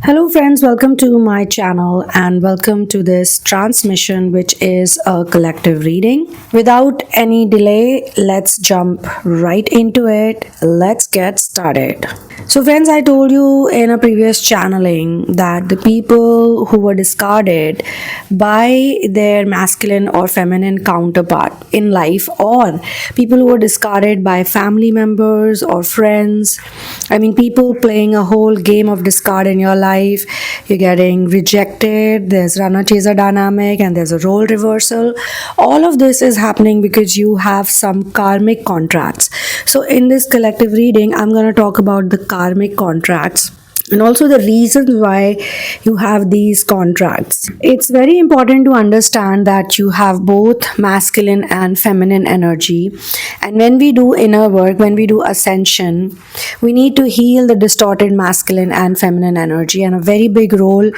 Hello friends, welcome to my channel and welcome to this transmission which is a collective reading. Without any delay, let's jump right into it. Let's get started. So friends, I told you in a previous channeling that the people who were discarded by their masculine or feminine counterpart in life, or people who were discarded by family members or friends, people playing a whole game of discard in your life. You're getting rejected, there's runner chaser dynamic, and there's a role reversal. All of this is happening because you have some karmic contracts. So in this collective reading, I'm going to talk about the karmic contracts and also the reasons why you have these contracts. It's very important to understand that you have both masculine and feminine energy. And when we do inner work, when we do ascension, we need to heal the distorted masculine and feminine energy. And a very big role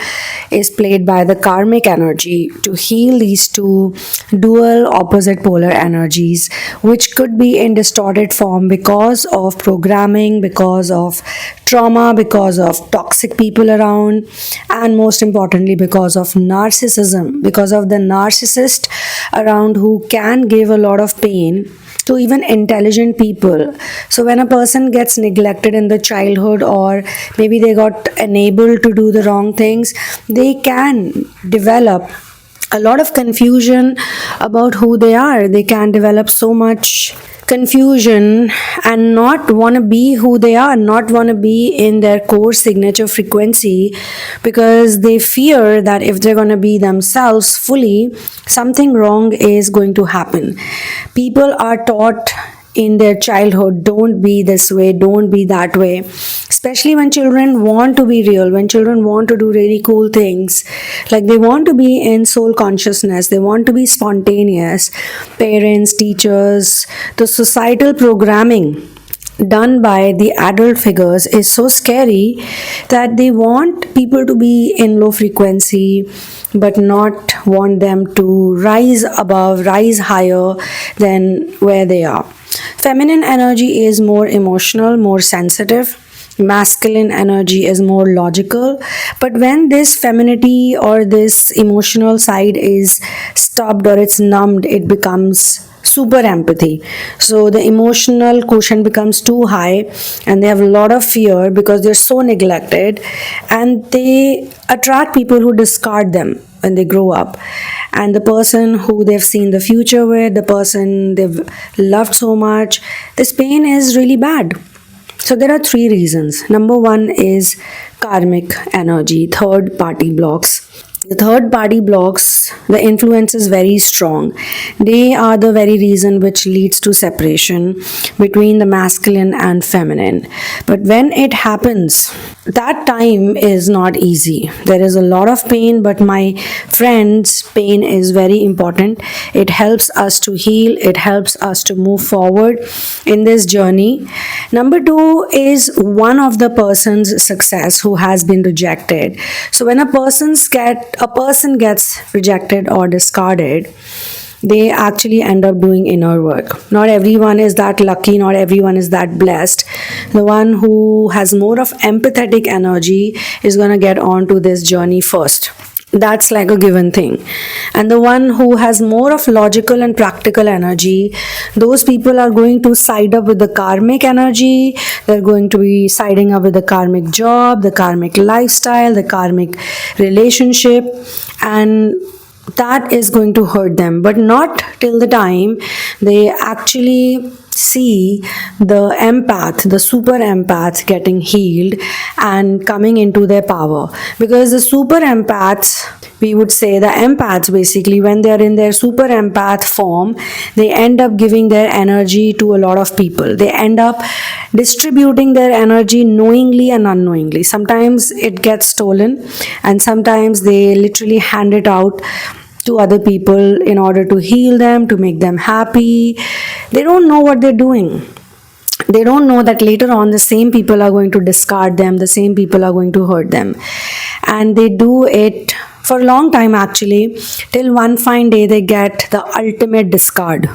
is played by the karmic energy to heal these two dual opposite polar energies, which could be in distorted form because of programming, because of trauma, because of toxic people around, and most importantly because of narcissism, because of the narcissist around who can give a lot of pain to even intelligent people. So when a person gets neglected in the childhood, or maybe they got enabled to do the wrong things, they can develop a lot of confusion about who they are. They can develop so much confusion and not want to be who they are, not want to be in their core signature frequency, because they fear that if they're going to be themselves fully, something wrong is going to happen. People are taught in their childhood, don't be this way, don't be that way, especially when children want to be real, when children want to do really cool things, like they want to be in soul consciousness, they want to be spontaneous. Parents, teachers, the societal programming done by the adult figures is so scary that they want people to be in low frequency but not want them to rise above, rise higher than where they are. Feminine energy is more emotional, more sensitive. Masculine energy is more logical. But when this femininity or this emotional side is stopped or it's numbed, it becomes super empathy. So the emotional quotient becomes too high and they have a lot of fear because they're so neglected, and they attract people who discard them when they grow up. And the person who they've seen the future with, the person they've loved so much, this pain is really bad. So there are three reasons. Number one is karmic energy, third party blocks. The third party blocks, the influence is very strong. They are the very reason which leads to separation between the masculine and feminine. But when it happens, that time is not easy. There is a lot of pain, but my friends, pain is very important. It helps us to heal, it helps us to move forward in this journey. Number two is one of the person's success who has been rejected. So when a person gets rejected or discarded, they actually end up doing inner work. Not everyone is that lucky, not everyone is that blessed. The one who has more of empathetic energy is going to get on to this journey first. That's like a given thing. And the one who has more of logical and practical energy, those people are going to side up with the karmic energy. They're going to be siding up with the karmic job, the karmic lifestyle, the karmic relationship, and that is going to hurt them, but not till the time they actually see the empath, the super empath getting healed and coming into their power. Because the super empaths, we would say the empaths, basically when they are in their super empath form, they end up giving their energy to a lot of people. They end up distributing their energy knowingly and unknowingly. Sometimes it gets stolen, and sometimes they literally hand it out to other people in order to heal them, to make them happy. They don't know what they're doing. They don't know that later on the same people are going to discard them, the same people are going to hurt them. And they do it for a long time actually, till one fine day they get the ultimate discard.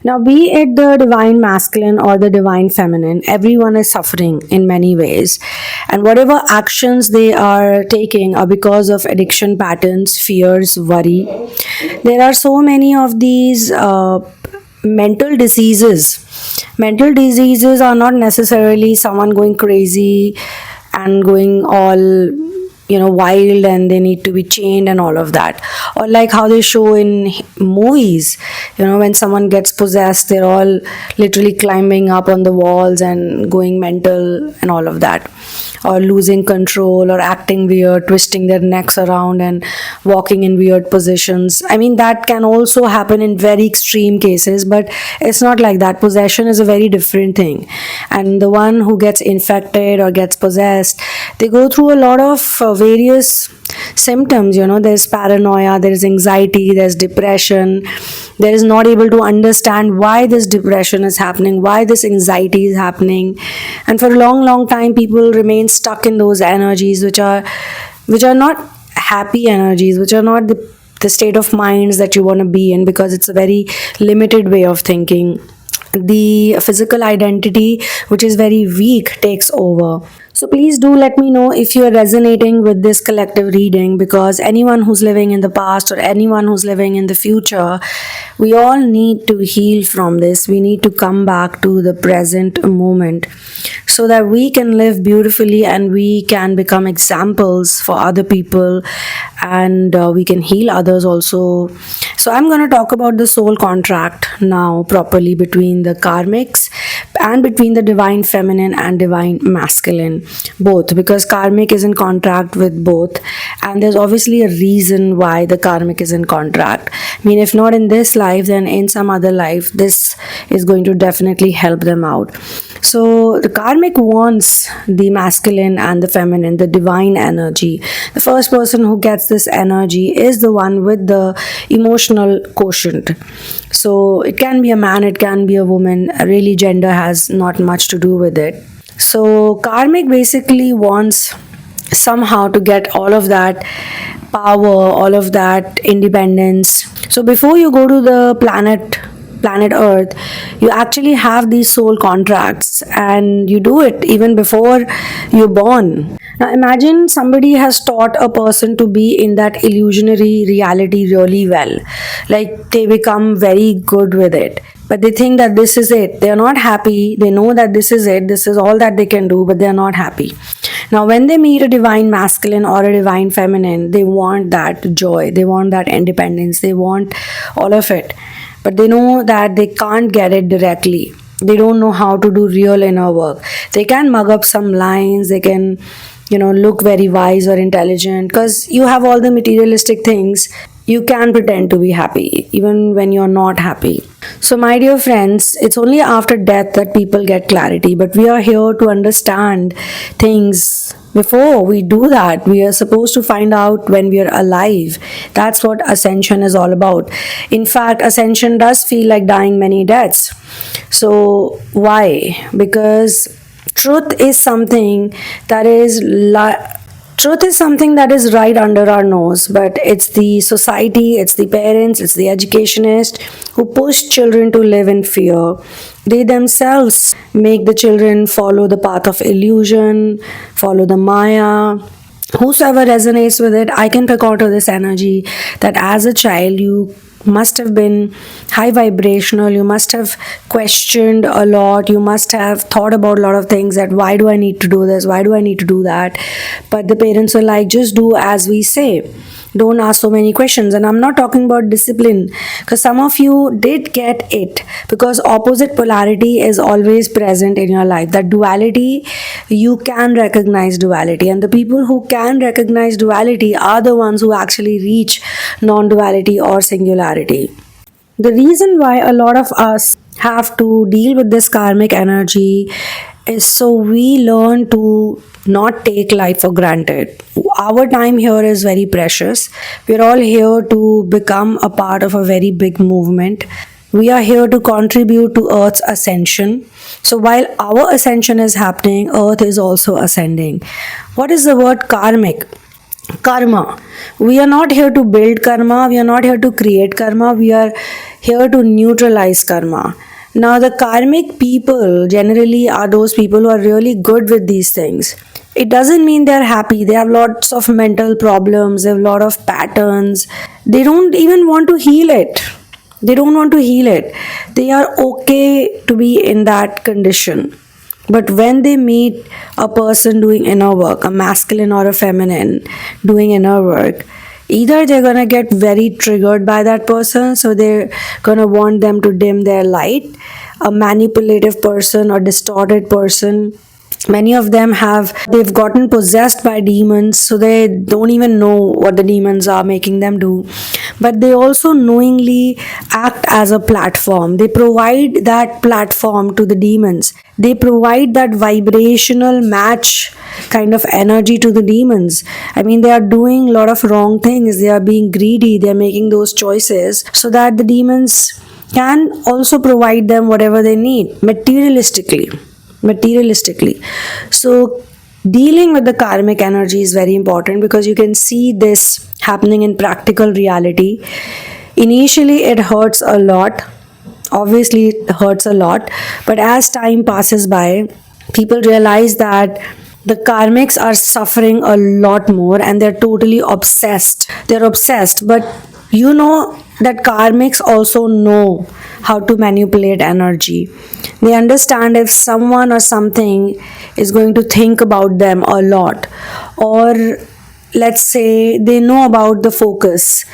Now, be it the divine masculine or the divine feminine, everyone is suffering in many ways. And whatever actions they are taking are because of addiction patterns, fears, worry. There are so many of these mental diseases. Mental diseases are not necessarily someone going crazy and going all wild and they need to be chained and all of that, or like how they show in movies, when someone gets possessed, they're all literally climbing up on the walls and going mental and all of that, or losing control or acting weird, twisting their necks around and walking in weird positions. I mean, that can also happen in very extreme cases, but it's not like that. Possession is a very different thing. And the one who gets infected or gets possessed, they go through a lot of various symptoms. There's paranoia, there's anxiety, there's depression. There is not able to understand why this depression is happening, why this anxiety is happening. And for a long time, people remain stuck in those energies which are not happy energies, which are not the state of minds that you want to be in, because it's a very limited way of thinking. The physical identity, which is very weak, takes over. So please do let me know if you're resonating with this collective reading, because anyone who's living in the past or anyone who's living in the future, we all need to heal from this. We need to come back to the present moment so that we can live beautifully and we can become examples for other people, and we can heal others also. So I'm going to talk about the soul contract now properly between the karmics and between the divine feminine and divine masculine, both, because karmic is in contract with both, and there's obviously a reason why the karmic is in contract. I mean, if not in this life, then in some other life, this is going to definitely help them out. So the karmic wants the masculine and the feminine, the divine energy. The first person who gets this energy is the one with the emotional quotient. So it can be a man, it can be a woman. Really, gender has not much to do with it. So karmic basically wants somehow to get all of that power, all of that independence. So before you go to the planet Earth, you actually have these soul contracts, and you do it even before you're born. Now imagine somebody has taught a person to be in that illusionary reality really well. Like, they become very good with it, but they think that this is it. They're not happy. They know that this is it. This is all that they can do, but they're not happy. Now, when they meet a divine masculine or a divine feminine, they want that joy. They want that independence. They want all of it. But they know that they can't get it directly. They don't know how to do real inner work. They can mug up some lines. They can, look very wise or intelligent, because you have all the materialistic things. You can pretend to be happy even when you're not happy. So my dear friends, it's only after death that people get clarity, but we are here to understand things before we do that. We are supposed to find out when we are alive. That's what ascension is all about. In fact, ascension does feel like dying many deaths. So why? Because truth is something that is right under our nose, but it's the society, it's the parents, it's the educationists who push children to live in fear. They themselves make the children follow the path of illusion, follow the Maya. Whosoever resonates with it, I can pick out of this energy that as a child you must have been high vibrational, you must have questioned a lot, you must have thought about a lot of things, that why do I need to do this, why do I need to do that, but the parents were like, just do as we say, don't ask so many questions. And I'm not talking about discipline, because some of you did get it, because opposite polarity is always present in your life. That duality, you can recognize duality, and the people who can recognize duality are the ones who actually reach non-duality or singularity. The reason why a lot of us have to deal with this karmic energy is so we learn to not take life for granted. Our time here is very precious. We're all here to become a part of a very big movement. We are here to contribute to Earth's ascension. So while our ascension is happening, Earth is also ascending. What is the word karmic? Karma. We are not here to build karma, we are not here to create karma, we are here to neutralize karma. Now, the karmic people generally are those people who are really good with these things. It doesn't mean they're happy. They have lots of mental problems, they have a lot of patterns. They don't even want to heal it. They don't want to heal it. They are okay to be in that condition. But when they meet a person doing inner work, a masculine or a feminine doing inner work, either they're gonna get very triggered by that person, so they're gonna want them to dim their light. A manipulative person or distorted person, many of them they've gotten possessed by demons, so they don't even know what the demons are making them do, but they also knowingly act as a platform. They provide that platform to the demons. They provide that vibrational match kind of energy to the demons. I mean, they are doing a lot of wrong things. They are being greedy. They are making those choices so that the demons can also provide them whatever they need materialistically. So dealing with the karmic energy is very important, because you can see this happening in practical reality. Initially it hurts a lot, obviously it hurts a lot, but as time passes by, people realize that the karmics are suffering a lot more and they're totally obsessed. They're obsessed, but you know that karmics also know how to manipulate energy. They understand if someone or something is going to think about them a lot, or let's say they know about the focus.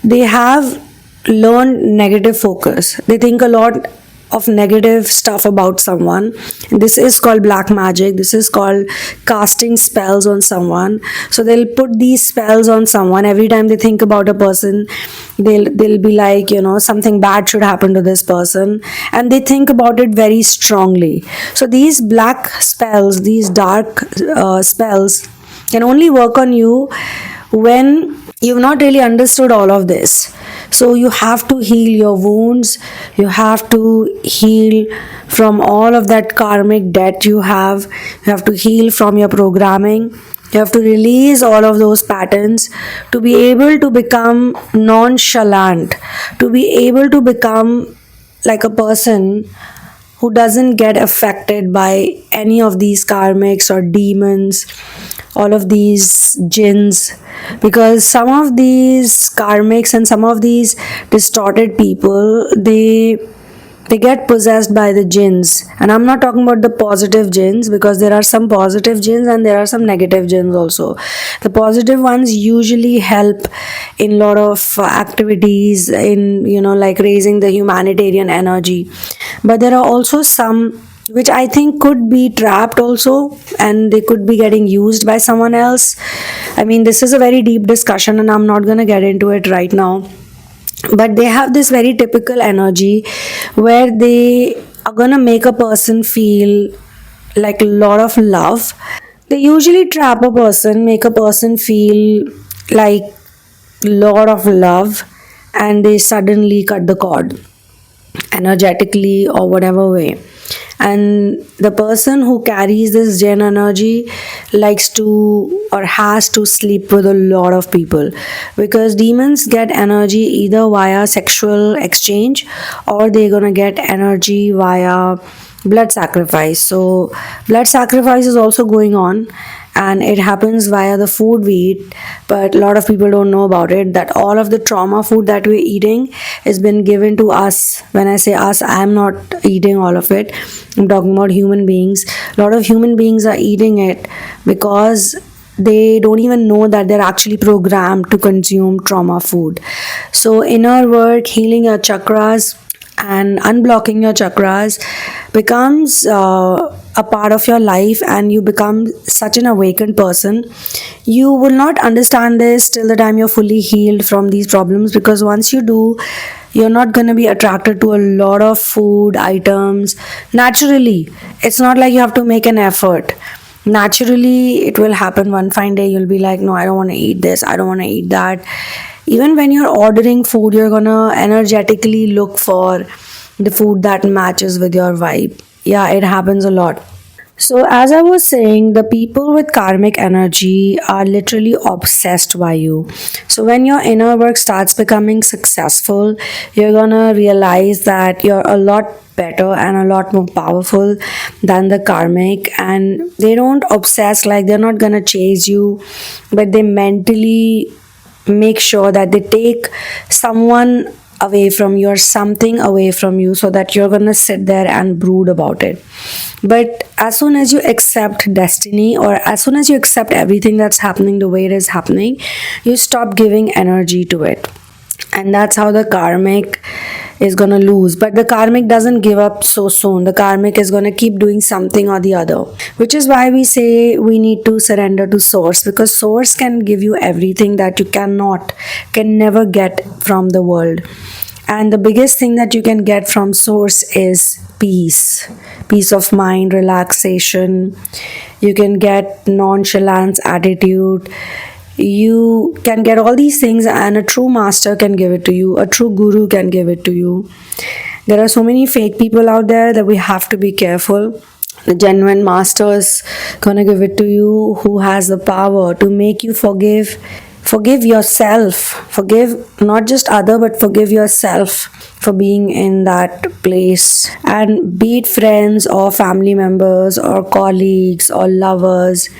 They have learned negative focus. They think a lot of negative stuff about someone. This is called black magic. This is called casting spells on someone. So they'll put these spells on someone. Every time they think about a person, they'll be like, something bad should happen to this person, and they think about it very strongly. So these black spells, these dark spells can only work on you when you've not really understood all of this. So you have to heal your wounds. You have to heal from all of that karmic debt you have. You have to heal from your programming. You have to release all of those patterns to be able to become nonchalant, to be able to become like a person who doesn't get affected by any of these karmics or demons, all of these jinns. Because some of these karmics and some of these distorted people, they get possessed by the jinns. And I'm not talking about the positive jinns, because there are some positive jinns and there are some negative jinns also. The positive ones usually help in a lot of activities, in like raising the humanitarian energy. But there are also some which I think could be trapped also, and they could be getting used by someone else. I mean, this is a very deep discussion and I'm not going to get into it right now. But they have this very typical energy where they are going to make a person feel like a lot of love. They usually trap a person, make a person feel like a lot of love, and they suddenly cut the cord energetically or whatever way. And the person who carries this gen energy likes to or has to sleep with a lot of people, because demons get energy either via sexual exchange, or they're gonna get energy via blood sacrifice. So blood sacrifice is also going on, and it happens via the food we eat. But a lot of people don't know about it, that all of the trauma food that we're eating has been given to us. When I say us, I'm not eating all of it. I'm talking about human beings. A lot of human beings are eating it because they don't even know that they're actually programmed to consume trauma food. So inner work, healing your chakras and unblocking your chakras becomes a part of your life, and you become such an awakened person. You will not understand this till the time you're fully healed from these problems, because once you do, you're not going to be attracted to a lot of food items naturally. It's not like you have to make an effort. Naturally it will happen. One fine day you'll be like, no, I don't want to eat this, I don't want to eat that. Even when you're ordering food, you're gonna energetically look for the food that matches with your vibe. Yeah, it happens a lot. So, as I was saying, the people with karmic energy are literally obsessed by you. So, when your inner work starts becoming successful, you're gonna realize that you're a lot better and a lot more powerful than the karmic, and they don't obsess, like they're not gonna chase you, but they mentally make sure that they take someone away from you or something away from you so that you're going to sit there and brood about it. But as soon as you accept destiny, or as soon as you accept everything that's happening the way it is happening, you stop giving energy to it. And that's how the karmic is going to lose. But the karmic doesn't give up so soon. The karmic is going to keep doing something or the other, which is why we say we need to surrender to source, because source can give you everything that you can never get from the world. And the biggest thing that you can get from source is peace of mind, relaxation. You can get nonchalance attitude. You can get all these things, and a true master can give it to you, a true guru can give it to you. There are so many fake people out there that we have to be careful. The genuine master is gonna give it to you, who has the power to make you forgive yourself, forgive not just other, but forgive yourself for being in that place. And be it friends or family members or colleagues or lovers,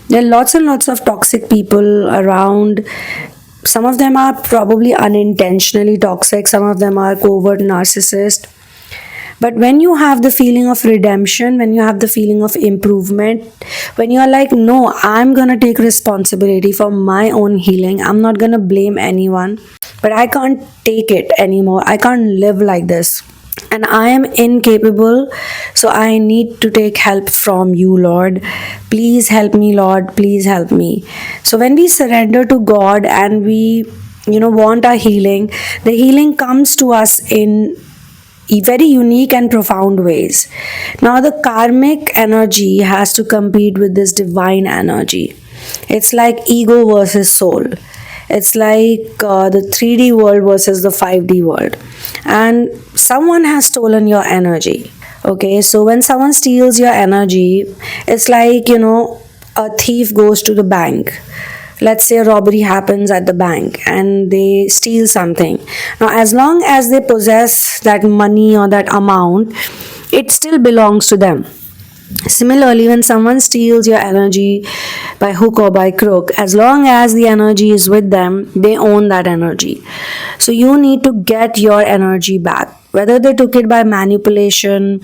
there are lots and lots of toxic people around. Some of them are probably unintentionally toxic, some of them are covert narcissists. But when you have the feeling of redemption, when you have the feeling of improvement, when you are like, no, I'm gonna take responsibility for my own healing, I'm not gonna blame anyone, but I can't take it anymore, I can't live like this, and I am incapable, so I need to take help from you, Lord. Please help me, Lord, please help me. So when we surrender to God and we want our healing, the healing comes to us in very unique and profound ways. Now the karmic energy has to compete with this divine energy. It's like ego versus soul. It's like the 3D world versus the 5D world. And someone has stolen your energy. Okay, so when someone steals your energy, it's like, a thief goes to the bank. Let's say a robbery happens at the bank and they steal something. Now, as long as they possess that money or that amount, it still belongs to them. Similarly, when someone steals your energy by hook or by crook, as long as the energy is with them, they own that energy. So you need to get your energy back, whether they took it by manipulation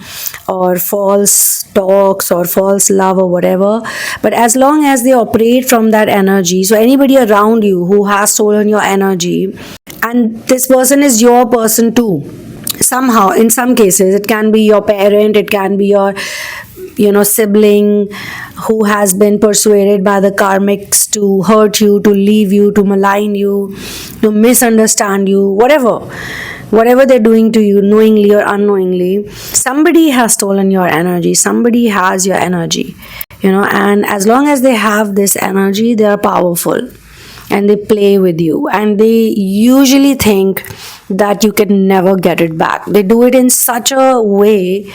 or false talks or false love or whatever. But as long as they operate from that energy, so anybody around you who has stolen your energy, and this person is your person too, somehow, in some cases, it can be your parent, it can be your sibling who has been persuaded by the karmics to hurt you, to leave you, to malign you, to misunderstand you, whatever they're doing to you, knowingly or unknowingly, somebody has stolen your energy, somebody has your energy, and as long as they have this energy, they are powerful and they play with you, and they usually think that you can never get it back. They do it in such a way,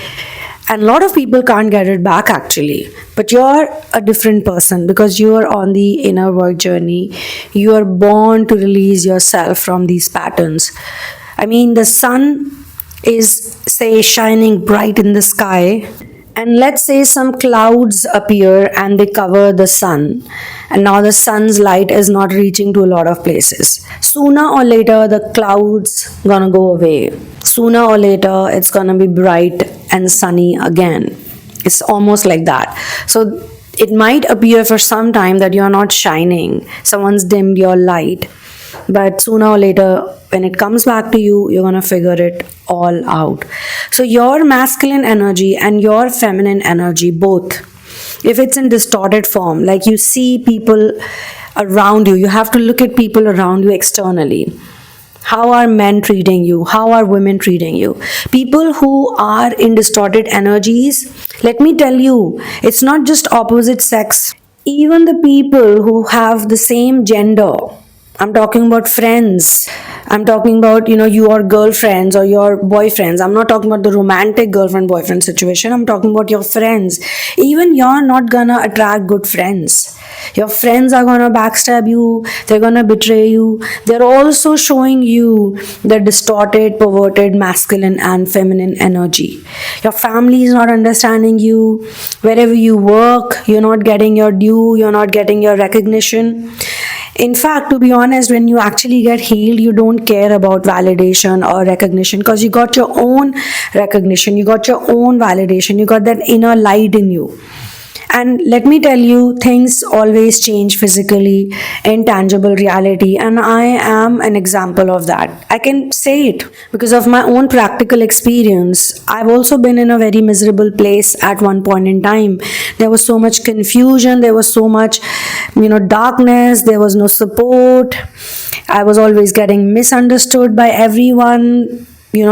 and a lot of people can't get it back actually. But you're a different person because you are on the inner work journey. You are born to release yourself from these patterns. I mean, the sun is, say, shining bright in the sky, and let's say some clouds appear and they cover the sun, and now the sun's light is not reaching to a lot of places. Sooner or later, the clouds gonna go away. Sooner or later, it's gonna be bright and sunny again. It's almost like that. So it might appear for some time that you're not shining, someone's dimmed your light, but sooner or later, when it comes back to you, you're gonna figure it all out. So your masculine energy and your feminine energy, both, if it's in distorted form, like you see people around you, you have to look at people around you externally. How are men treating you? How are women treating you? People who are in distorted energies, let me tell you, it's not just opposite sex. Even the people who have the same gender, I'm talking about friends. I'm talking about, your girlfriends or your boyfriends. I'm not talking about the romantic girlfriend boyfriend situation. I'm talking about your friends. Even you're not gonna attract good friends. Your friends are gonna backstab you, they're gonna betray you. They're also showing you the distorted, perverted masculine and feminine energy. Your family is not understanding you. Wherever you work, you're not getting your due, you're not getting your recognition. In fact, to be honest, when you actually get healed, you don't care about validation or recognition because you got your own recognition, you got your own validation, you got that inner light in you. And let me tell you, things always change physically in tangible reality, and I am an example of that. I can say it because of my own practical experience. I've also been in a very miserable place at one point in time. There was so much confusion, there was so much, darkness, there was no support. I was always getting misunderstood by everyone.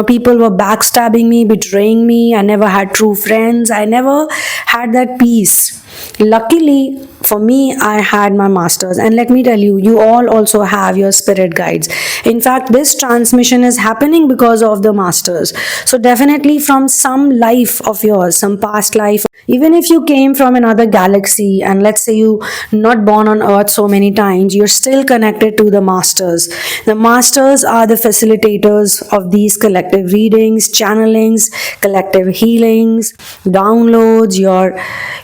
People were backstabbing me, betraying me. I never had true friends. I never had that peace. Luckily for me, I had my masters. And let me tell you, you all also have your spirit guides. In fact, this transmission is happening because of the masters. So definitely from some life of yours, some past life, even if you came from another galaxy and let's say you not born on earth so many times, you're still connected to the masters. The masters are the facilitators of these collective readings, channelings, collective healings, downloads.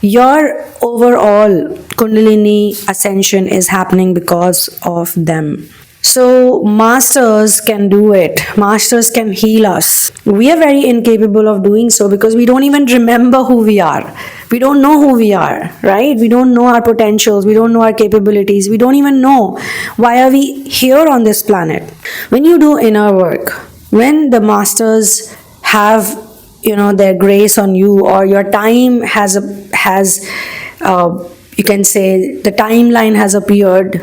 Your overall kundalini ascension is happening because of them. So masters can do it. Masters can heal us. We are very incapable of doing so because we don't even remember who we are. We don't know who we are, right? We don't know our potentials. We don't know our capabilities. We don't even know why are we here on this planet. When you do inner work, when the masters have their grace on you, or your time has you can say the timeline has appeared,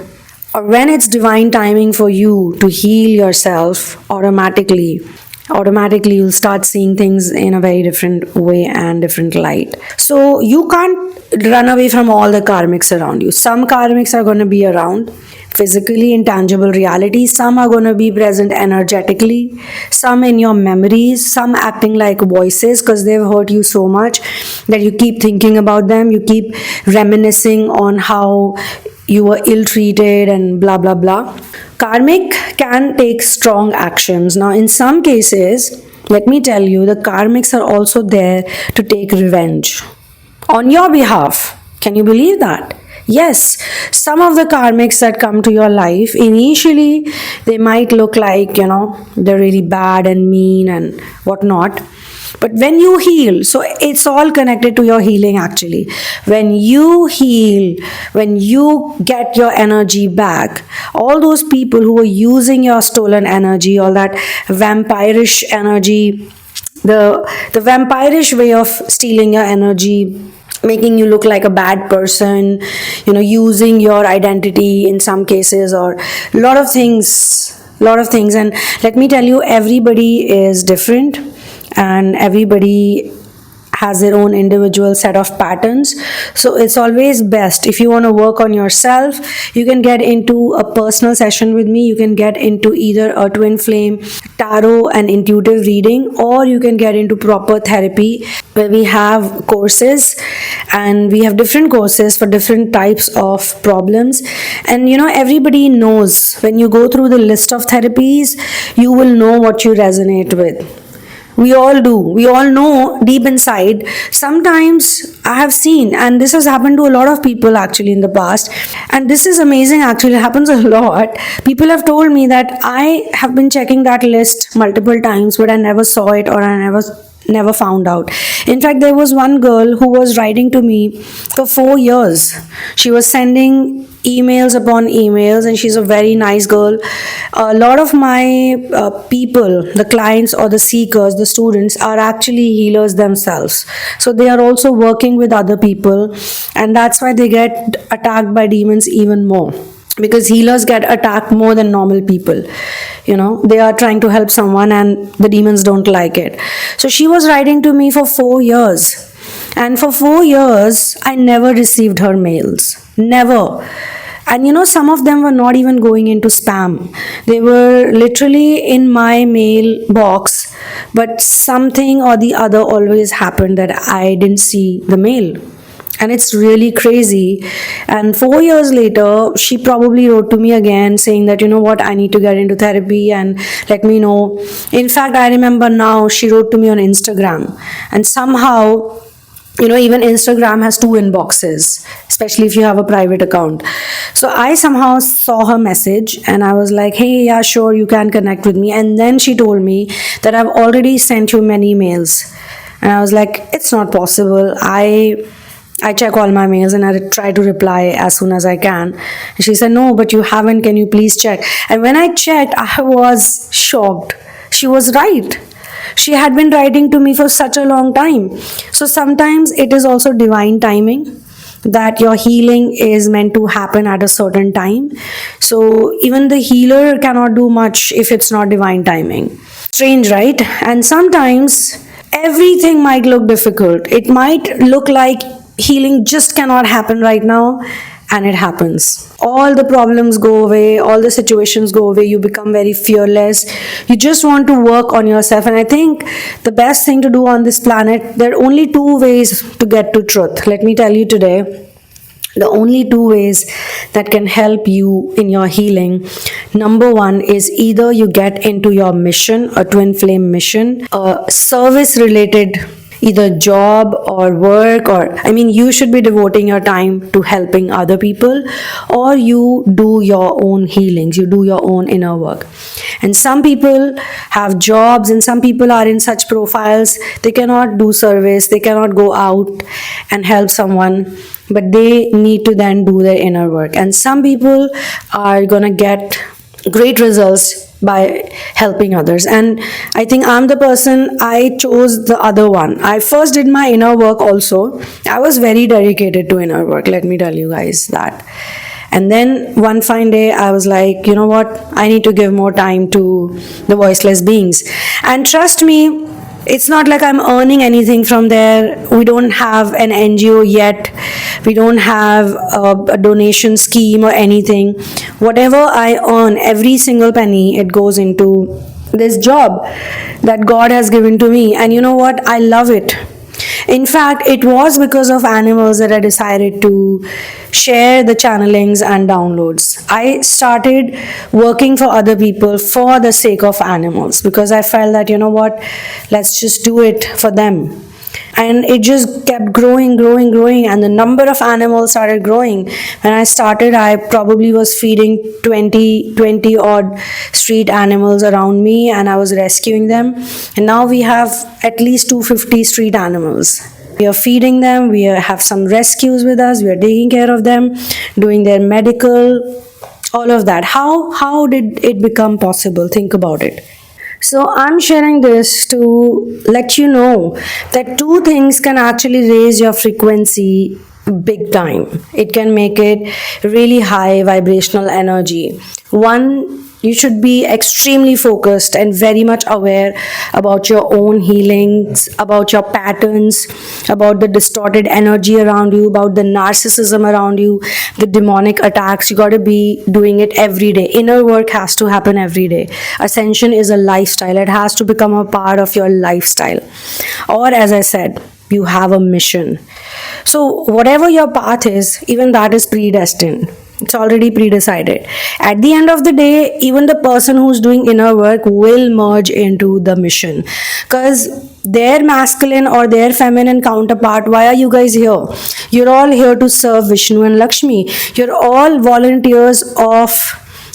or when it's divine timing for you to heal yourself, automatically you'll start seeing things in a very different way and different light. So you can't run away from all the karmics around you. Some karmics are going to be around physically in tangible reality, some are going to be present energetically, some in your memories, some acting like voices because they've hurt you so much that you keep thinking about them, you keep reminiscing on how you were ill-treated and blah blah blah. Karmic can take strong actions. Now in some cases, let me tell you, the karmics are also there to take revenge on your behalf. Can you believe that? Yes, some of the karmics that come to your life, initially they might look like, they're really bad and mean and whatnot. But when you heal, so it's all connected to your healing actually. When you heal, when you get your energy back, all those people who are using your stolen energy, all that vampirish energy, the vampirish way of stealing your energy, making you look like a bad person, using your identity in some cases, or a lot of things. And let me tell you, everybody is different and everybody has their own individual set of patterns. So it's always best, if you want to work on yourself, you can get into a personal session with me. You can get into either a twin flame, tarot and intuitive reading, or you can get into proper therapy where we have courses, and we have different courses for different types of problems. And everybody knows, when you go through the list of therapies, you will know what you resonate with. We all do. We all know deep inside. Sometimes I have seen, and this has happened to a lot of people actually in the past, and this is amazing actually, it happens a lot. People have told me that I have been checking that list multiple times, but I never saw it, or I never found out. In fact, there was one girl who was writing to me for 4 years. She was sending emails upon emails, and she's a very nice girl. A lot of my people, the clients or the seekers, the students, are actually healers themselves. So they are also working with other people, and that's why they get attacked by demons even more, because healers get attacked more than normal people. They are trying to help someone and the demons don't like it. So she was writing to me for 4 years, and for 4 years I never received her mails, never. And some of them were not even going into spam. They were literally in my mail box, but something or the other always happened that I didn't see the mail. And it's really crazy. And 4 years later, she probably wrote to me again saying that, what, I need to get into therapy and let me know. In fact, I remember now she wrote to me on Instagram. And somehow, even Instagram has two inboxes, especially if you have a private account. So I somehow saw her message and I was like, hey, yeah, sure, you can connect with me. And then she told me that I've already sent you many mails. And I was like, it's not possible. I check all my mails and I try to reply as soon as I can. And she said, no, but you haven't. Can you please check? And when I checked, I was shocked. She was right. She had been writing to me for such a long time. So sometimes it is also divine timing, that your healing is meant to happen at a certain time. So even the healer cannot do much if it's not divine timing. Strange, right? And sometimes everything might look difficult. It might look like healing just cannot happen right now, and it happens. All the problems go away, all the situations go away, you become very fearless. You just want to work on yourself. And I think the best thing to do on this planet, there are only two ways to get to truth. Let me tell you today, the only two ways that can help you in your healing. Number one is either you get into your mission, a twin flame mission, a service related either job or work, or you should be devoting your time to helping other people, or you do your own healings, you do your own inner work. And some people have jobs and some people are in such profiles, they cannot do service, they cannot go out and help someone, but they need to then do their inner work. And some people are gonna get great results by helping others. And I think I'm the person, I chose the other one. I first did my inner work also. I was very dedicated to inner work, let me tell you guys that. And then one fine day I was like, you know what, I need to give more time to the voiceless beings. And trust me, it's not like I'm earning anything from there. We don't have an NGO yet. We don't have a donation scheme or anything. Whatever I earn, every single penny, it goes into this job that God has given to me. And you know what? I love it. In fact, it was because of animals that I decided to share the channelings and downloads. I started working for other people for the sake of animals, because I felt that, you know what, let's just do it for them. And it just kept growing, and the number of animals started growing. When I started, I probably was feeding 20 odd street animals around me, and I was rescuing them. And now we have at least 250 street animals. We are feeding them, we have some rescues with us, we are taking care of them, doing their medical, all of that. How did it become possible? Think about it. So I'm sharing this to let you know that two things can actually raise your frequency big time. It can make it really high vibrational energy. One, you should be extremely focused and very much aware about your own healings, about your patterns, about the distorted energy around you, about the narcissism around you, the demonic attacks. You got to be doing it every day. Inner work has to happen every day. Ascension is a lifestyle. It has to become a part of your lifestyle. Or as I said, you have a mission. So whatever your path is, even that is predestined. It's already pre-decided. At the end of the day, even the person who's doing inner work will merge into the mission, because their masculine or their feminine counterpart, why are you guys here? You're all here to serve Vishnu and Lakshmi. You're all volunteers of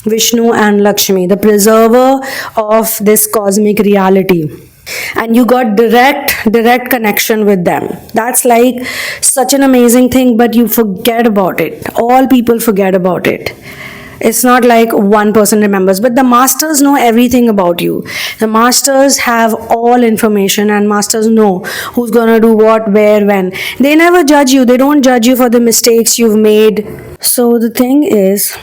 Vishnu and Lakshmi, the preserver of this cosmic reality. And you got direct connection with them. That's like such an amazing thing, but you forget about it. All people forget about it. It's not like one person remembers, but the masters know everything about you. The masters have all information, and masters know who's gonna do what, where, when. They never judge you. They don't judge you for the mistakes you've made. So the thing is,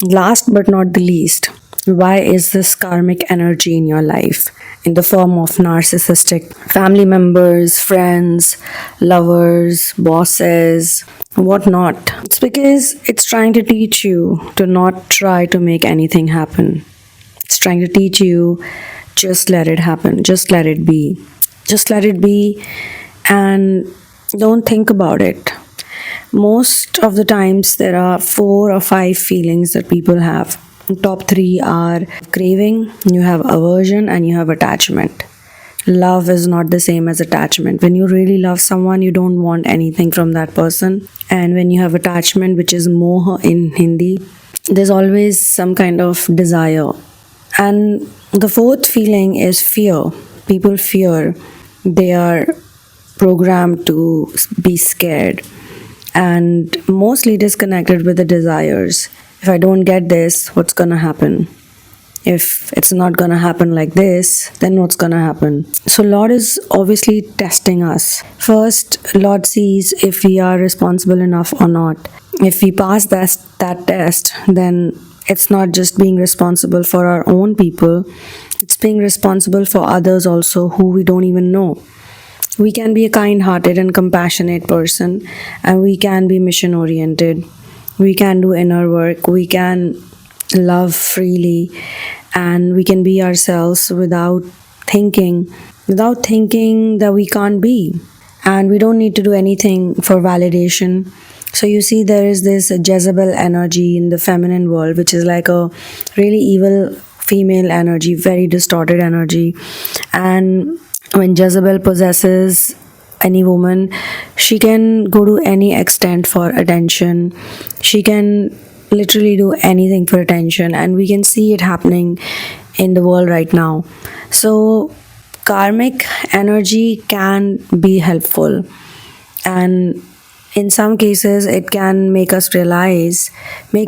last but not the least, why is this karmic energy in your life in the form of narcissistic family members, friends, lovers, bosses, what not. It's because it's trying to teach you to not try to make anything happen. It's trying to teach you, just let it happen, just let it be. Just let it be and don't think about it. Most of the times, there are 4 or 5 feelings that people have. Top 3 are craving, you have aversion, and you have attachment. Love is not the same as attachment. When you really love someone, you don't want anything from that person. And when you have attachment, which is moha in Hindi, there's always some kind of desire. And the 4th feeling is fear. People fear. They are programmed to be scared and mostly disconnected with the desires. If I don't get this, what's gonna happen? If it's not gonna happen like this, then what's gonna happen? So Lord is obviously testing us. First, Lord sees if we are responsible enough or not. If we pass that test, then it's not just being responsible for our own people, it's being responsible for others also who we don't even know. We can be a kind-hearted and compassionate person, and we can be mission-oriented. We can do inner work. We can love freely, and we can be ourselves without thinking that we can't be. And we don't need to do anything for validation. So you see, there is this Jezebel energy in the feminine world, which is like a really evil female energy, very distorted energy. And when Jezebel possesses any woman, she can go to any extent for attention. She can literally do anything for attention, and we can see it happening in the world right now. So karmic energy can be helpful, and in some cases it can make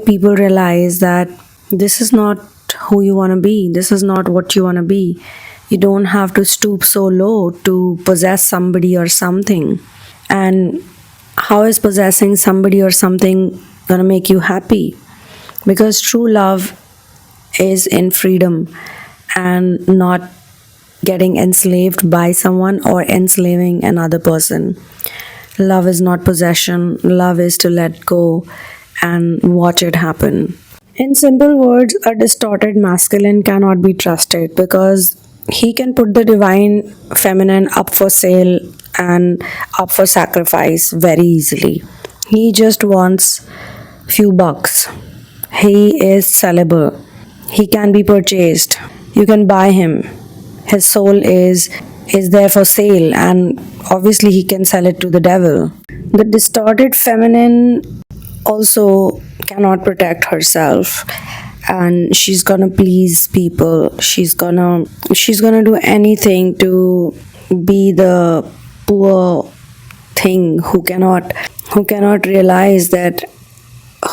people realize that this is not who you want to be, this is not what you want to be. You don't have to stoop so low to possess somebody or something. And how is possessing somebody or something gonna make you happy? Because true love is in freedom and not getting enslaved by someone or enslaving another person. Love is not possession. Love is to let go and watch it happen. In simple words, a distorted masculine cannot be trusted because he can put the divine feminine up for sale and up for sacrifice very easily. He just wants few bucks. He is sellable. He can be purchased. You can buy him. His soul is there for sale, and obviously he can sell it to the devil. The distorted feminine also cannot protect herself, and she's gonna please people. She's gonna do anything to be the poor thing who cannot realize that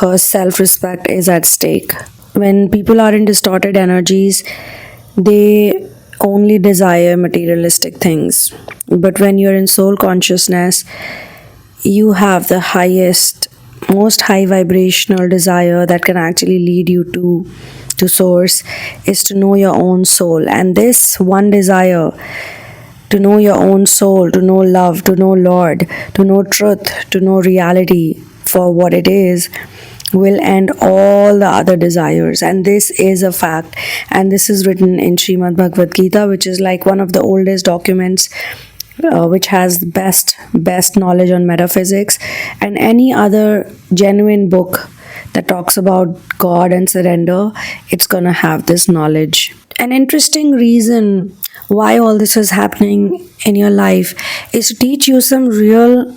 her self-respect is at stake. When people are in distorted energies, they only desire materialistic things. But when you're in soul consciousness, you have the highest, most high vibrational desire that can actually lead you to source, is to know your own soul. And this one desire, to know your own soul, to know love, to know Lord, to know truth, to know reality for what it is, will end all the other desires. And this is a fact, and this is written in Srimad Bhagavad Gita, which is like one of the oldest documents, which has the best knowledge on metaphysics. And any other genuine book that talks about God and surrender, it's gonna have this knowledge. An interesting reason why all this is happening in your life is to teach you some real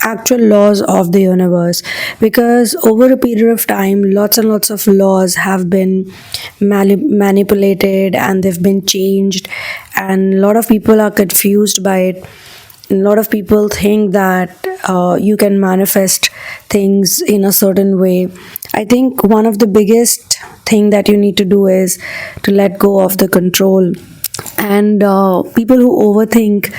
actual laws of the universe, because over a period of time, lots and lots of laws have been manipulated and they've been changed, and a lot of people are confused by it. A lot of people think that you can manifest things in a certain way. I think one of the biggest thing that you need to do is to let go of the control. And people who overthink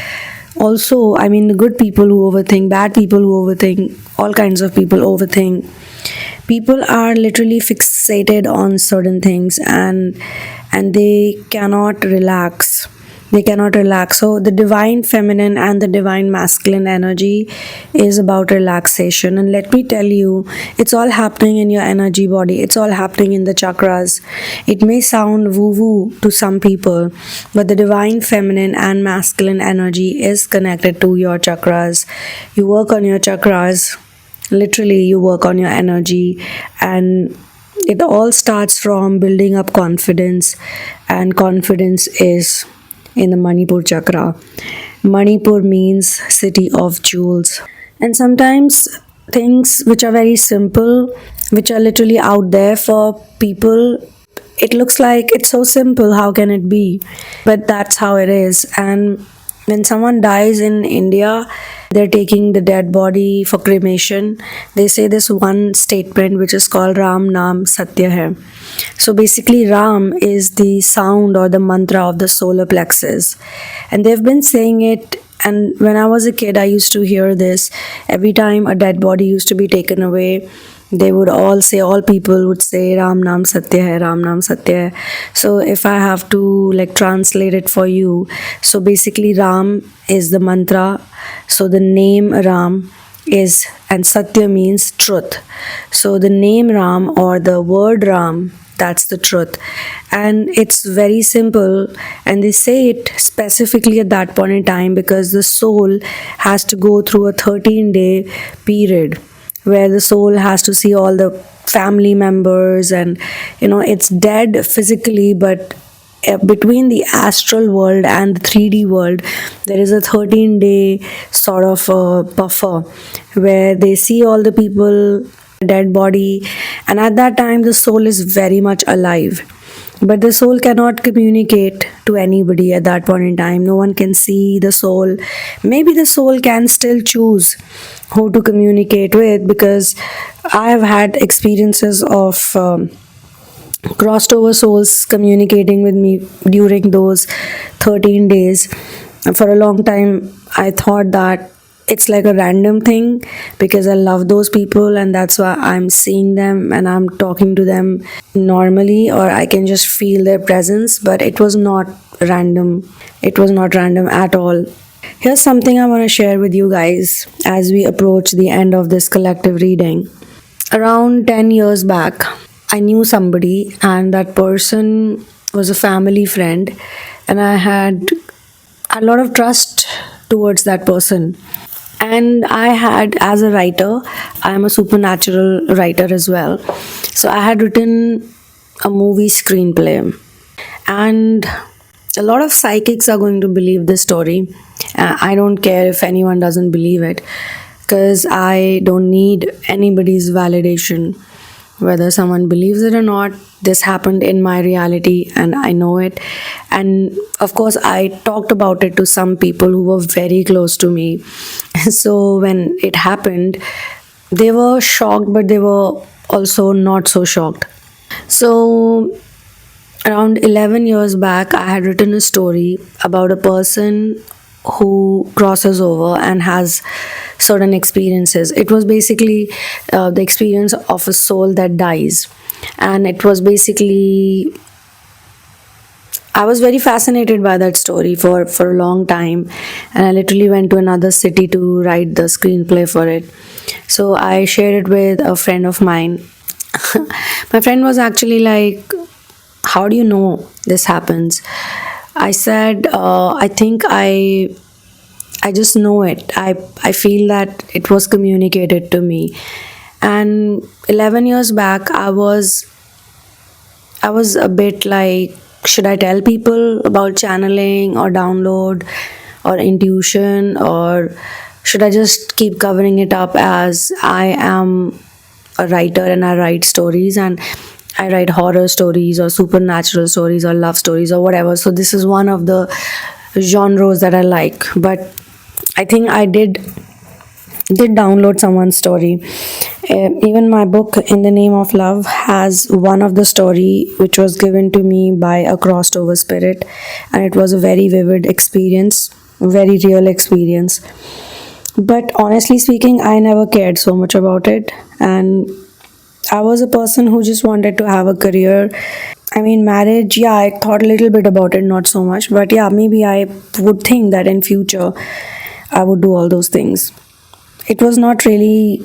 also, I mean, the good people who overthink, bad people who overthink, all kinds of people overthink. People are literally fixated on certain things, and they cannot relax. They cannot relax. So the divine feminine and the divine masculine energy is about relaxation. And let me tell you, it's all happening in your energy body. It's all happening in the chakras. It may sound woo-woo to some people, but the divine feminine and masculine energy is connected to your chakras. You work on your chakras. Literally, you work on your energy, and it all starts from building up confidence, and confidence is in the Manipur chakra. Manipur means city of jewels. And sometimes things which are very simple, which are literally out there for people, it looks like it's so simple, how can it be? But that's how it is. And when someone dies in India, they're taking the dead body for cremation. They say this one statement which is called Ram Naam Satya Hai. So basically, Ram is the sound or the mantra of the solar plexus. And they've been saying it. And when I was a kid, I used to hear this. Every time a dead body used to be taken away, they would all say, all people would say Ram Naam Satya Hai, Ram Naam Satya Hai. So if I have to like translate it for you, so basically Ram is the mantra. So the name Ram is, and Satya means truth. So the name Ram or the word Ram, that's the truth. And it's very simple, and they say it specifically at that point in time because the soul has to go through a 13-day period where the soul has to see all the family members, and it's dead physically, but between the astral world and the 3D world, there is a 13-day sort of buffer where they see all the people, dead body, and at that time the soul is very much alive. But the soul cannot communicate to anybody at that point in time. No one can see the soul. Maybe the soul can still choose who to communicate with, because I have had experiences of crossed over souls communicating with me during those 13 days. For a long time, I thought that it's like a random thing because I love those people, and that's why I'm seeing them and I'm talking to them normally, or I can just feel their presence. But it was not random. It was not random at all. Here's something I want to share with you guys as we approach the end of this collective reading. Around 10 years back, I knew somebody, and that person was a family friend, and I had a lot of trust towards that person. And I had, as a writer, I am a supernatural writer as well. So I had written a movie screenplay. And a lot of psychics are going to believe this story. I don't care if anyone doesn't believe it, because I don't need anybody's validation. Whether someone believes it or not, this happened in my reality and I know it. And of course, I talked about it to some people who were very close to me. So when it happened, they were shocked, but they were also not so shocked. So around 11 years back, I had written a story about a person who crosses over and has certain experiences. It was basically the experience of a soul that dies. And it was basically, I was very fascinated by that story for a long time. And I literally went to another city to write the screenplay for it. So I shared it with a friend of mine. My friend was actually like, how do you know this happens? I said, I think I just know it. I feel that it was communicated to me. And 11 years back, I was a bit like, should I tell people about channeling or download or intuition, or should I just keep covering it up as I am a writer and I write stories, and I write horror stories or supernatural stories or love stories or whatever. So this is one of the genres that I like. But I think I did download someone's story. Even my book, In the Name of Love, has one of the story which was given to me by a crossed over spirit, and it was a very vivid experience, very real experience. But honestly speaking, I never cared so much about it, and I was a person who just wanted to have a career I mean, marriage, yeah, I thought a little bit about it, not so much, but yeah, maybe I would think that in future I would do all those things. It was not really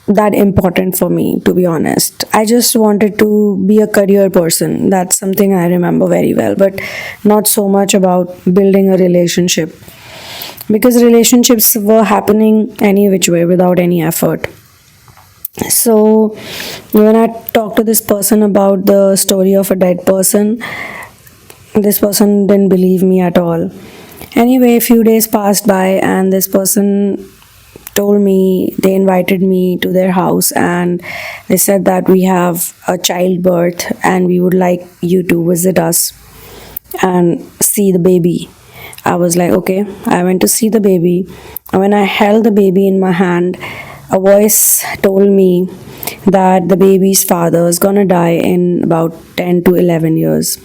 that important for me, to be honest. I just wanted to be a career person. That's something I remember very well, but not so much about building a relationship, because relationships were happening any which way without any effort. So when I talked to this person about the story of a dead person, this person didn't believe me at all. Anyway, a few days passed by, and this person told me, they invited me to their house, and they said that we have a childbirth and we would like you to visit us and see the baby. I was like, okay. I went to see the baby. And when I held the baby in my hand, a voice told me that the baby's father is gonna die in about 10 to 11 years.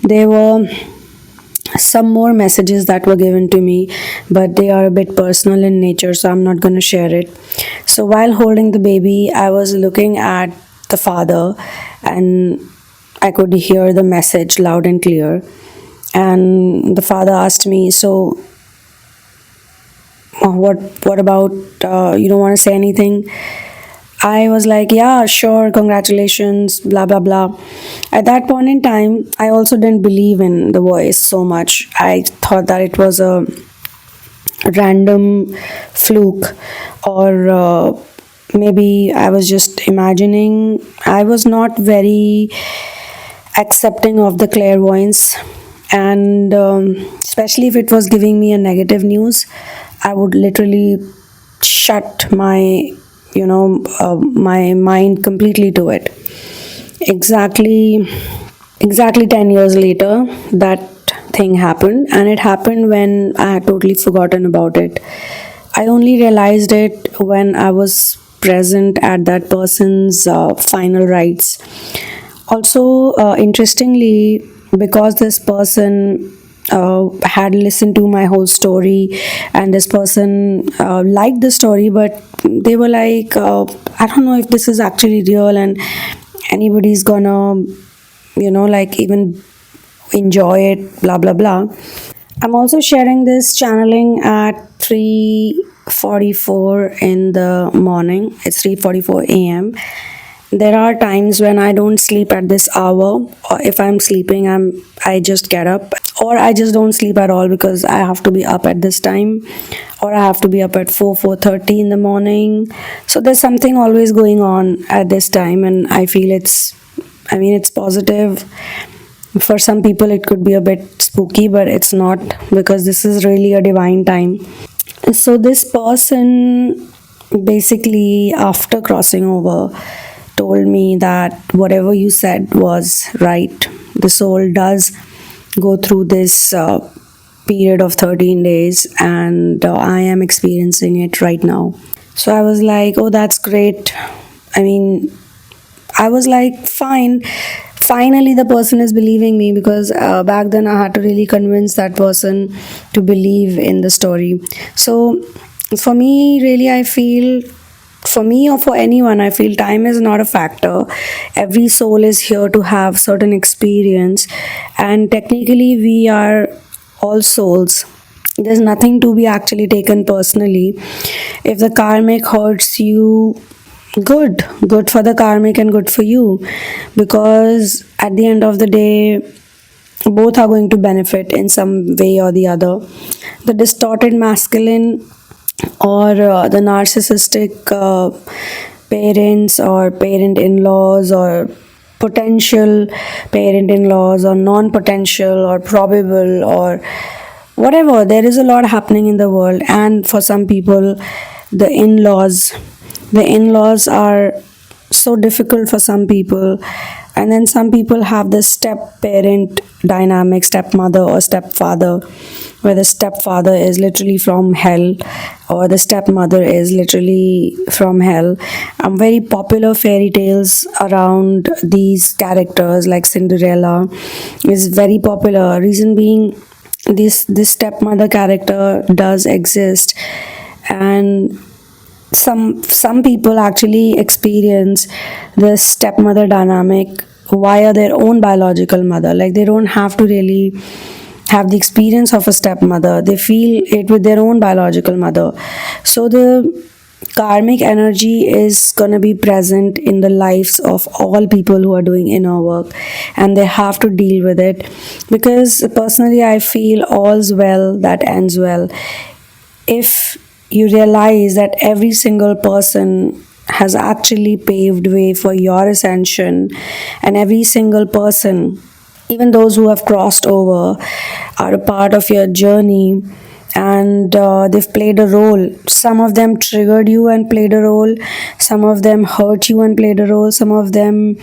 There were some more messages that were given to me, but they are a bit personal in nature, so I'm not going to share it. So while holding the baby, I was looking at the father, and I could hear the message loud and clear. And the father asked me, so what about, you don't want to say anything? I was like, yeah, sure, congratulations, blah, blah, blah. At that point in time, I also didn't believe in the voice so much. I thought that it was a random fluke, or maybe I was just imagining. I was not very accepting of the clairvoyance, and especially if it was giving me a negative news, I would literally shut my my mind completely to it. Exactly 10 years later, that thing happened, and it happened when I had totally forgotten about it. I only realized it when I was present at that person's final rites. Also, interestingly, because this person had listened to my whole story, and this person liked the story, but they were like, I don't know if this is actually real and anybody's gonna like even enjoy it, blah blah blah. I'm also sharing this channeling at 3:44 in the morning. It's 3:44 a.m. There are times when I don't sleep at this hour, or if I'm sleeping, I just get up, or I just don't sleep at all because I have to be up at this time, or I have to be up at 4:30 in the morning. So there's something always going on at this time, and I feel it's positive. For some people it could be a bit spooky, but it's not, because this is really a divine time. So this person basically, after crossing over, told me that whatever you said was right. The soul does go through this period of 13 days, and I am experiencing it right now. So I was like, oh, that's great. I mean, I was like, fine. Finally, the person is believing me, because back then I had to really convince that person to believe in the story. So for me, really, I feel, for me or for anyone, I feel time is not a factor. Every soul is here to have certain experience, and technically we are all souls. There's nothing to be actually taken personally. If the karmic hurts you, good for the karmic and good for you, because at the end of the day, both are going to benefit in some way or the other. The distorted masculine, or the narcissistic parents or parent in-laws, or potential parent in-laws, or non-potential, or probable, or whatever, there is a lot happening in the world. And for some people, the in-laws are so difficult for some people. And then some people have the step parent dynamic, stepmother or stepfather, where the stepfather is literally from hell, or the stepmother is literally from hell. Very popular fairy tales around these characters, like Cinderella, is very popular. Reason being, this stepmother character does exist, and some people actually experience this stepmother dynamic via their own biological mother. Like they don't have to really have the experience of a stepmother, they feel it with their own biological mother. So the karmic energy is going to be present in the lives of all people who are doing inner work, and they have to deal with it, because personally I feel all's well that ends well. If you realize that every single person has actually paved way for your ascension, and every single person, even those who have crossed over, are a part of your journey, and they've played a role. Some of them triggered you and played a role, some of them hurt you and played a role, some of them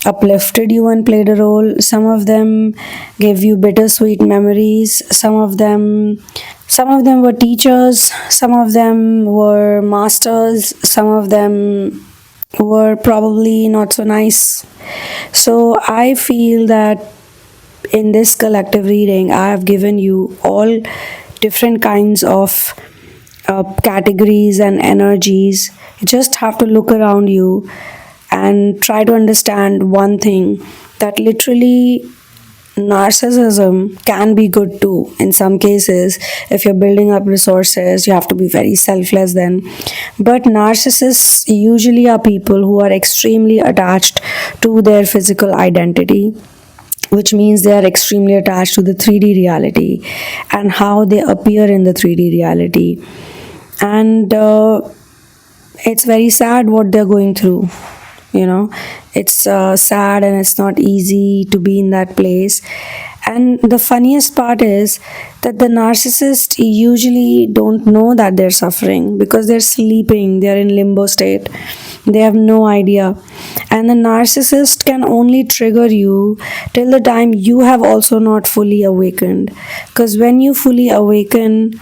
uplifted you and played a role, some of them gave you bittersweet memories, some of them were teachers, some of them were masters, some of them were probably not so nice. So I feel that in this collective reading, I have given you all different kinds of categories and energies. You just have to look around you and try to understand one thing, that literally narcissism can be good too in some cases. If you're building up resources, you have to be very selfless then. But narcissists usually are people who are extremely attached to their physical identity, which means they are extremely attached to the 3D reality and how they appear in the 3D reality. And it's very sad what they're going through. It's sad, and it's not easy to be in that place. And the funniest part is that the narcissist usually don't know that they're suffering, because they're sleeping, they're in limbo state, they have no idea. And the narcissist can only trigger you till the time you have also not fully awakened, because when you fully awaken,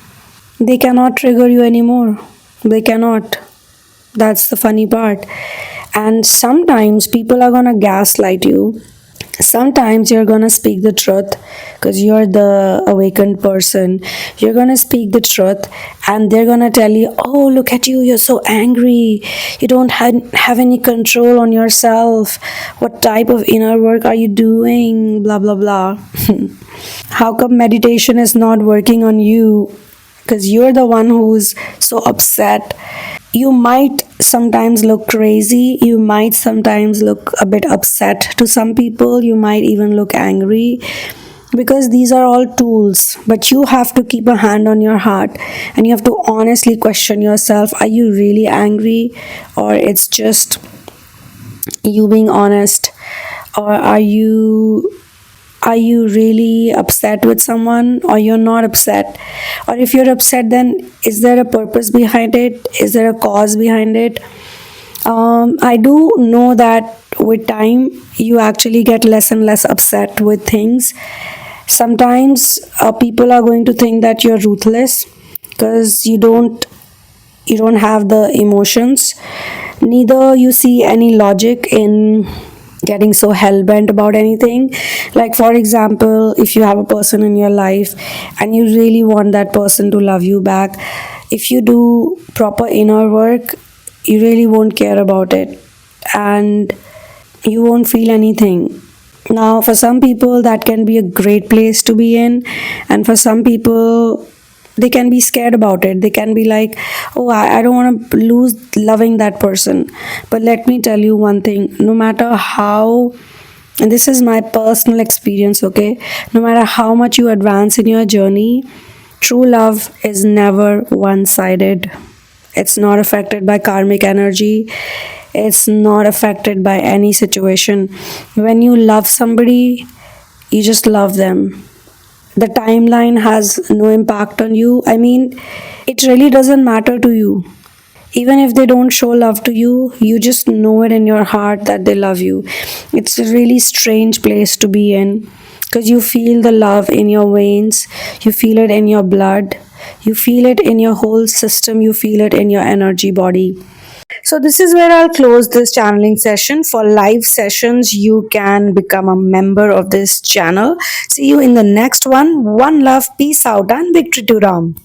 they cannot trigger you anymore. They cannot. That's the funny part. And sometimes people are gonna gaslight you. Sometimes you're gonna speak the truth, because you're the awakened person. You're gonna speak the truth, and they're gonna tell you, oh, look at you, you're so angry. You don't have any control on yourself. What type of inner work are you doing? Blah, blah, blah. How come meditation is not working on you? Because you're the one who's so upset. You might sometimes look crazy, you might sometimes look a bit upset to some people, you might even look angry, because these are all tools. But you have to keep a hand on your heart, and you have to honestly question yourself, are you really angry, or it's just you being honest, or are you really upset with someone, or you're not upset? Or if you're upset, then is there a purpose behind it? Is there a cause behind it? I do know that with time you actually get less and less upset with things. Sometimes people are going to think that you're ruthless, because you don't have the emotions, neither you see any logic in getting so hell-bent about anything. Like, for example, if you have a person in your life and you really want that person to love you back, if you do proper inner work, you really won't care about it, and you won't feel anything. Now, for some people that can be a great place to be in, and for some people they can be scared about it. They can be like, oh, I don't want to lose loving that person. But let me tell you one thing, no matter how, and this is my personal experience, okay, no matter how much you advance in your journey, true love is never one-sided. It's not affected by karmic energy, it's not affected by any situation. When you love somebody, you just love them. The timeline has no impact on you. I mean, it really doesn't matter to you. Even if they don't show love to you, you just know it in your heart that they love you. It's a really strange place to be in, because you feel the love in your veins, you feel it in your blood, you feel it in your whole system, you feel it in your energy body. So this is where I'll close this channeling session. For live sessions, you can become a member of this channel. See you in the next one. One love, peace out, and victory to Ram.